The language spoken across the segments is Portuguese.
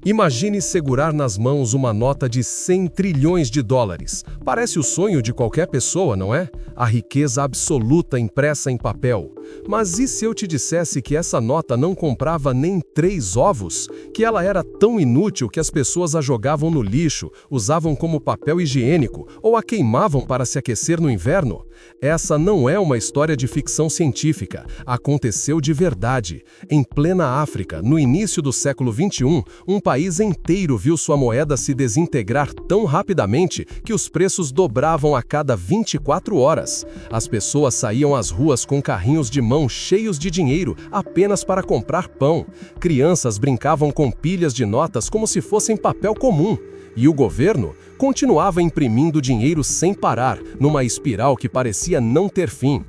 Imagine segurar nas mãos uma nota de 100 trilhões de dólares. Parece o sonho de qualquer pessoa, não é? A riqueza absoluta impressa em papel. Mas e se eu te dissesse que essa nota não comprava nem 3 ovos? Que ela era tão inútil que as pessoas a jogavam no lixo, usavam como papel higiênico ou a queimavam para se aquecer no inverno? Essa não é uma história de ficção científica. Aconteceu de verdade. Em plena África, no início do século XXI, um país inteiro viu sua moeda se desintegrar tão rapidamente que os preços dobravam a cada 24 horas. As pessoas saíam às ruas com carrinhos de mão cheios de dinheiro apenas para comprar pão. Crianças brincavam com pilhas de notas como se fossem papel comum. E o governo continuava imprimindo dinheiro sem parar, numa espiral que parecia não ter fim.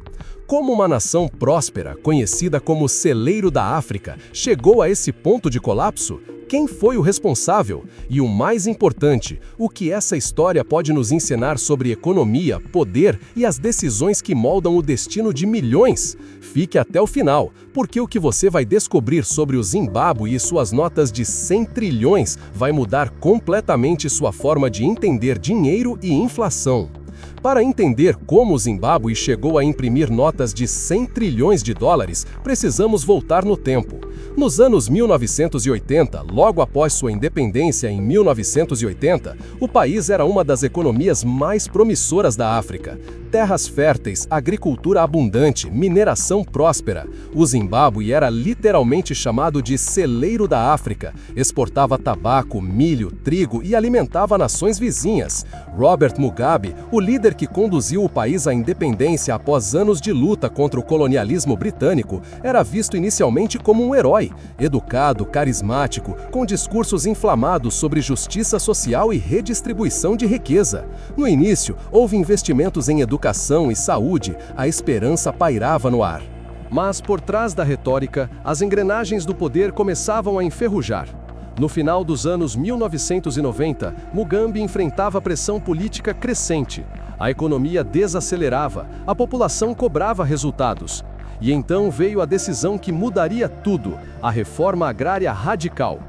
Como uma nação próspera, conhecida como celeiro da África, chegou a esse ponto de colapso? Quem foi o responsável? E o mais importante, o que essa história pode nos ensinar sobre economia, poder e as decisões que moldam o destino de milhões? Fique até o final, porque o que você vai descobrir sobre o Zimbábue e suas notas de 100 trilhões vai mudar completamente sua forma de entender dinheiro e inflação. Para entender como o Zimbábue chegou a imprimir notas de 100 trilhões de dólares, precisamos voltar no tempo. Nos anos 1980, logo após sua independência em 1980, o país era uma das economias mais promissoras da África. Terras férteis, agricultura abundante, mineração próspera. O Zimbábue era literalmente chamado de celeiro da África. Exportava tabaco, milho, trigo e alimentava nações vizinhas. Robert Mugabe, o líder que conduziu o país à independência após anos de luta contra o colonialismo britânico, era visto inicialmente como um herói, educado, carismático, com discursos inflamados sobre justiça social e redistribuição de riqueza. No início, houve investimentos em educação e saúde, a esperança pairava no ar. Mas por trás da retórica, as engrenagens do poder começavam a enferrujar. No final dos anos 1990, Mugabe enfrentava pressão política crescente. A economia desacelerava, a população cobrava resultados. E então veio a decisão que mudaria tudo, a reforma agrária radical.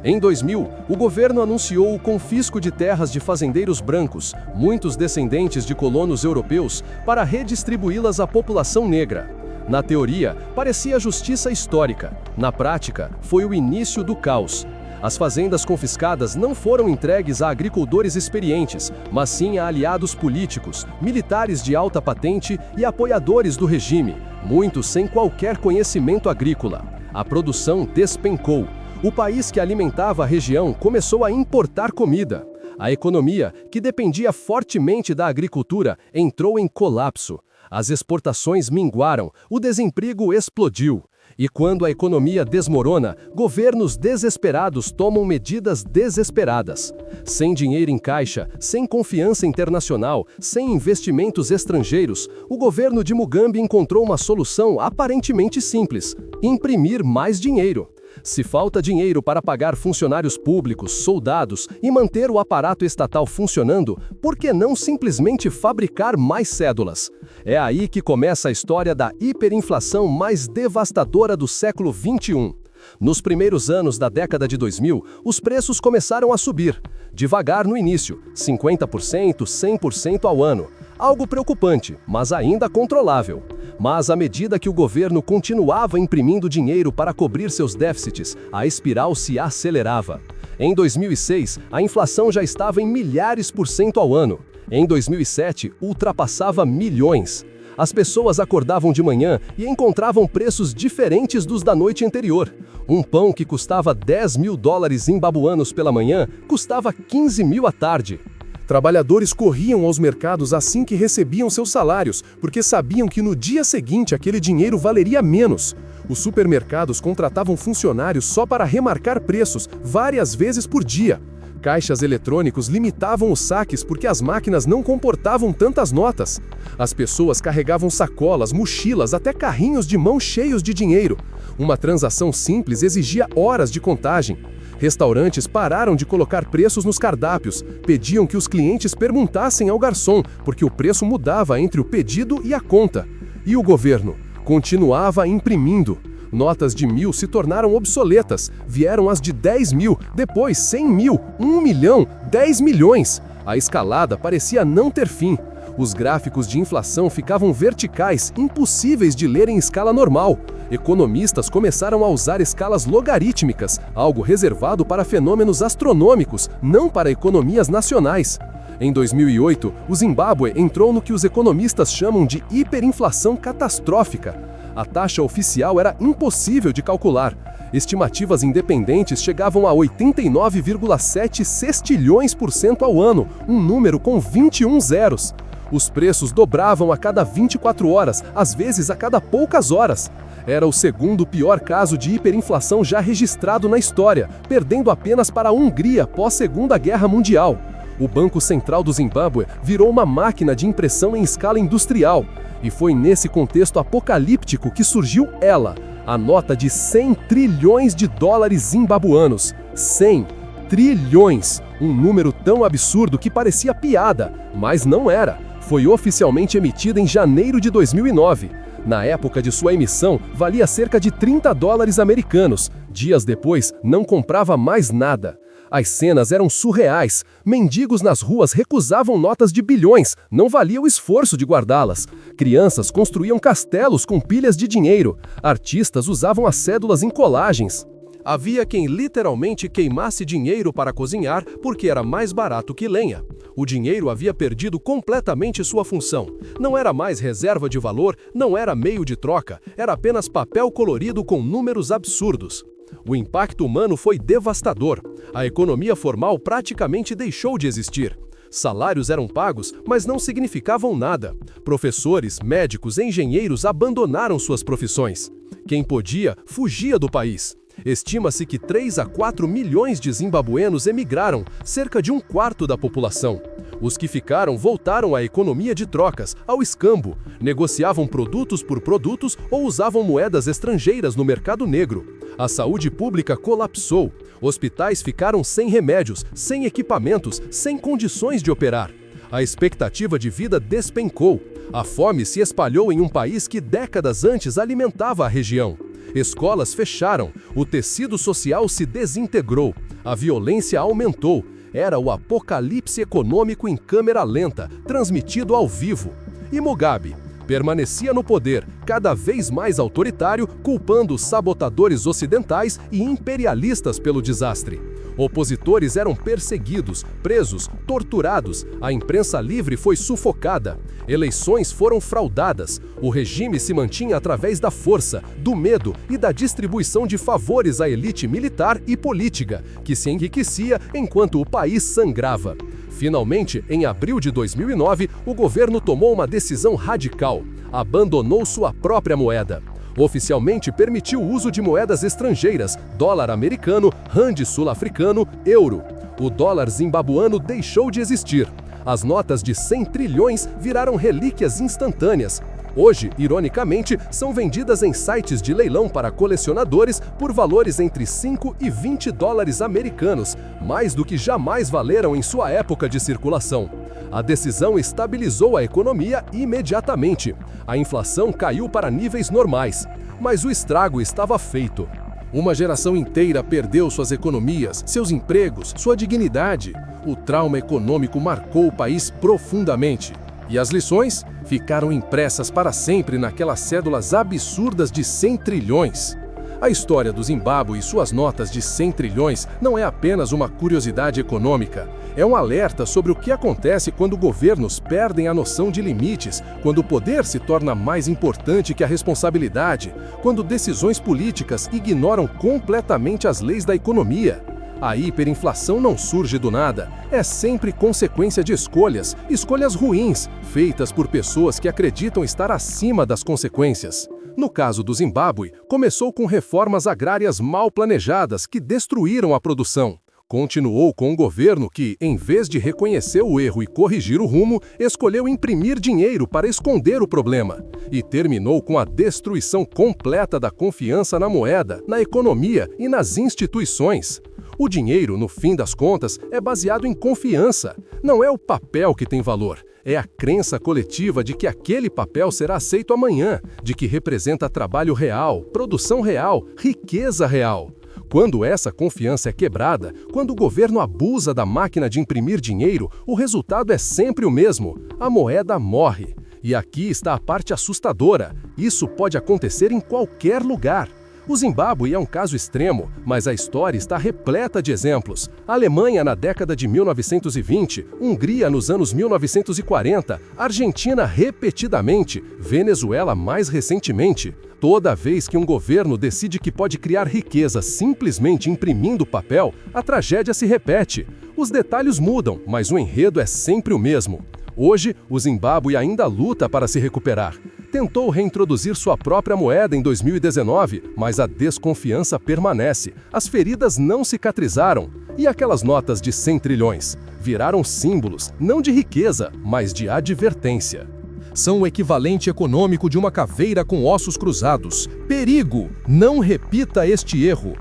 Em 2000, o governo anunciou o confisco de terras de fazendeiros brancos, muitos descendentes de colonos europeus, para redistribuí-las à população negra. Na teoria, parecia justiça histórica. Na prática, foi o início do caos. As fazendas confiscadas não foram entregues a agricultores experientes, mas sim a aliados políticos, militares de alta patente e apoiadores do regime, muitos sem qualquer conhecimento agrícola. A produção despencou. O país que alimentava a região começou a importar comida. A economia, que dependia fortemente da agricultura, entrou em colapso. As exportações minguaram, o desemprego explodiu. E quando a economia desmorona, governos desesperados tomam medidas desesperadas. Sem dinheiro em caixa, sem confiança internacional, sem investimentos estrangeiros, o governo de Mugabe encontrou uma solução aparentemente simples: imprimir mais dinheiro. Se falta dinheiro para pagar funcionários públicos, soldados e manter o aparato estatal funcionando, por que não simplesmente fabricar mais cédulas? É aí que começa a história da hiperinflação mais devastadora do século XXI. Nos primeiros anos da década de 2000, os preços começaram a subir. Devagar no início, 50%, 100% ao ano. Algo preocupante, mas ainda controlável. Mas à medida que o governo continuava imprimindo dinheiro para cobrir seus déficits, a espiral se acelerava. Em 2006, a inflação já estava em milhares por cento ao ano. Em 2007, ultrapassava milhões. As pessoas acordavam de manhã e encontravam preços diferentes dos da noite anterior. Um pão que custava 10 mil dólares zimbabuanos pela manhã, custava 15 mil à tarde. Trabalhadores corriam aos mercados assim que recebiam seus salários, porque sabiam que no dia seguinte aquele dinheiro valeria menos. Os supermercados contratavam funcionários só para remarcar preços, várias vezes por dia. Caixas eletrônicos limitavam os saques porque as máquinas não comportavam tantas notas. As pessoas carregavam sacolas, mochilas, até carrinhos de mão cheios de dinheiro. Uma transação simples exigia horas de contagem. Restaurantes pararam de colocar preços nos cardápios, pediam que os clientes perguntassem ao garçom, porque o preço mudava entre o pedido e a conta. E o governo continuava imprimindo. Notas de 1.000 se tornaram obsoletas, vieram as de 10.000, depois 100.000, 1 milhão, 10 milhões. A escalada parecia não ter fim. Os gráficos de inflação ficavam verticais, impossíveis de ler em escala normal. Economistas começaram a usar escalas logarítmicas, algo reservado para fenômenos astronômicos, não para economias nacionais. Em 2008, o Zimbábue entrou no que os economistas chamam de hiperinflação catastrófica. A taxa oficial era impossível de calcular. Estimativas independentes chegavam a 89,7 sextilhões por cento ao ano, um número com 21 zeros. Os preços dobravam a cada 24 horas, às vezes a cada poucas horas. Era o segundo pior caso de hiperinflação já registrado na história, perdendo apenas para a Hungria pós-Segunda Guerra Mundial. O Banco Central do Zimbábue virou uma máquina de impressão em escala industrial. E foi nesse contexto apocalíptico que surgiu ela, a nota de 100 trilhões de dólares zimbabuanos. 100 trilhões! Um número tão absurdo que parecia piada, mas não era. Foi oficialmente emitida em janeiro de 2009. Na época de sua emissão, valia cerca de 30 dólares americanos. Dias depois, não comprava mais nada. As cenas eram surreais. Mendigos nas ruas recusavam notas de bilhões, não valia o esforço de guardá-las. Crianças construíam castelos com pilhas de dinheiro. Artistas usavam as cédulas em colagens. Havia quem literalmente queimasse dinheiro para cozinhar porque era mais barato que lenha. O dinheiro havia perdido completamente sua função. Não era mais reserva de valor, não era meio de troca, era apenas papel colorido com números absurdos. O impacto humano foi devastador. A economia formal praticamente deixou de existir. Salários eram pagos, mas não significavam nada. Professores, médicos, engenheiros abandonaram suas profissões. Quem podia, fugia do país. Estima-se que 3 a 4 milhões de zimbabuenos emigraram, cerca de um quarto da população. Os que ficaram voltaram à economia de trocas, ao escambo, negociavam produtos por produtos ou usavam moedas estrangeiras no mercado negro. A saúde pública colapsou. Hospitais ficaram sem remédios, sem equipamentos, sem condições de operar. A expectativa de vida despencou. A fome se espalhou em um país que décadas antes alimentava a região. Escolas fecharam, o tecido social se desintegrou, a violência aumentou. Era o apocalipse econômico em câmera lenta, transmitido ao vivo. E Mugabe permanecia no poder, cada vez mais autoritário, culpando os sabotadores ocidentais e imperialistas pelo desastre. Opositores eram perseguidos, presos, torturados, a imprensa livre foi sufocada, eleições foram fraudadas, o regime se mantinha através da força, do medo e da distribuição de favores à elite militar e política, que se enriquecia enquanto o país sangrava. Finalmente, em abril de 2009, o governo tomou uma decisão radical. Abandonou sua própria moeda. Oficialmente permitiu o uso de moedas estrangeiras, dólar americano, rand sul-africano, euro. O dólar zimbabuano deixou de existir. As notas de 100 trilhões viraram relíquias instantâneas. Hoje, ironicamente, são vendidas em sites de leilão para colecionadores por valores entre 5 e 20 dólares americanos, mais do que jamais valeram em sua época de circulação. A decisão estabilizou a economia imediatamente. A inflação caiu para níveis normais, mas o estrago estava feito. Uma geração inteira perdeu suas economias, seus empregos, sua dignidade. O trauma econômico marcou o país profundamente. E as lições ficaram impressas para sempre naquelas cédulas absurdas de 100 trilhões. A história do Zimbábue e suas notas de 100 trilhões não é apenas uma curiosidade econômica. É um alerta sobre o que acontece quando governos perdem a noção de limites, quando o poder se torna mais importante que a responsabilidade, quando decisões políticas ignoram completamente as leis da economia. A hiperinflação não surge do nada, é sempre consequência de escolhas ruins, feitas por pessoas que acreditam estar acima das consequências. No caso do Zimbábue, começou com reformas agrárias mal planejadas que destruíram a produção. Continuou com um governo que, em vez de reconhecer o erro e corrigir o rumo, escolheu imprimir dinheiro para esconder o problema. E terminou com a destruição completa da confiança na moeda, na economia e nas instituições. O dinheiro, no fim das contas, é baseado em confiança. Não é o papel que tem valor, É a crença coletiva de que aquele papel será aceito amanhã, de que representa trabalho real, produção real, riqueza real. Quando essa confiança é quebrada, quando o governo abusa da máquina de imprimir dinheiro, o resultado é sempre o mesmo: a moeda morre. E aqui está a parte assustadora: isso pode acontecer em qualquer lugar. O Zimbábue é um caso extremo, mas a história está repleta de exemplos. Alemanha na década de 1920, Hungria nos anos 1940, Argentina repetidamente, Venezuela mais recentemente. Toda vez que um governo decide que pode criar riqueza simplesmente imprimindo papel, a tragédia se repete. Os detalhes mudam, mas o enredo é sempre o mesmo. Hoje, o Zimbábue ainda luta para se recuperar. Tentou reintroduzir sua própria moeda em 2019, mas a desconfiança permanece. As feridas não cicatrizaram. E aquelas notas de 100 trilhões? Viraram símbolos, não de riqueza, mas de advertência. São o equivalente econômico de uma caveira com ossos cruzados. Perigo! Não repita este erro.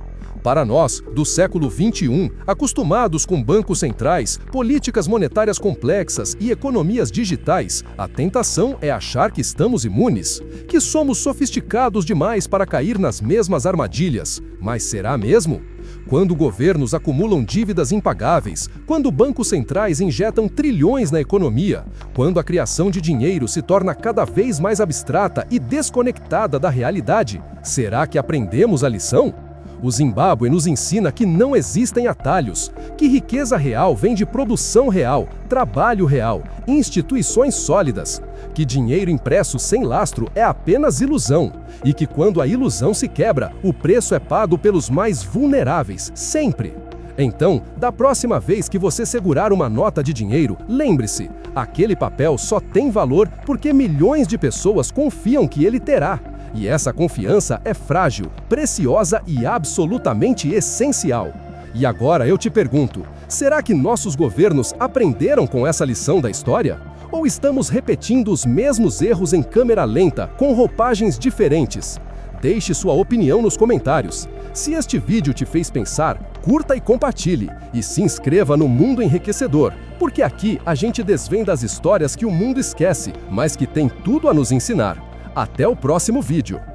Para nós, do século XXI, acostumados com bancos centrais, políticas monetárias complexas e economias digitais, a tentação é achar que estamos imunes, que somos sofisticados demais para cair nas mesmas armadilhas. Mas será mesmo? Quando governos acumulam dívidas impagáveis, quando bancos centrais injetam trilhões na economia, quando a criação de dinheiro se torna cada vez mais abstrata e desconectada da realidade, será que aprendemos a lição? O Zimbábue nos ensina que não existem atalhos, que riqueza real vem de produção real, trabalho real, instituições sólidas, que dinheiro impresso sem lastro é apenas ilusão, e que quando a ilusão se quebra, o preço é pago pelos mais vulneráveis, sempre. Então, da próxima vez que você segurar uma nota de dinheiro, lembre-se, aquele papel só tem valor porque milhões de pessoas confiam que ele terá. E essa confiança é frágil, preciosa e absolutamente essencial. E agora eu te pergunto, será que nossos governos aprenderam com essa lição da história? Ou estamos repetindo os mesmos erros em câmera lenta, com roupagens diferentes? Deixe sua opinião nos comentários. Se este vídeo te fez pensar, curta e compartilhe. E se inscreva no Mundo Enriquecedor, porque aqui a gente desvenda as histórias que o mundo esquece, mas que tem tudo a nos ensinar. Até o próximo vídeo!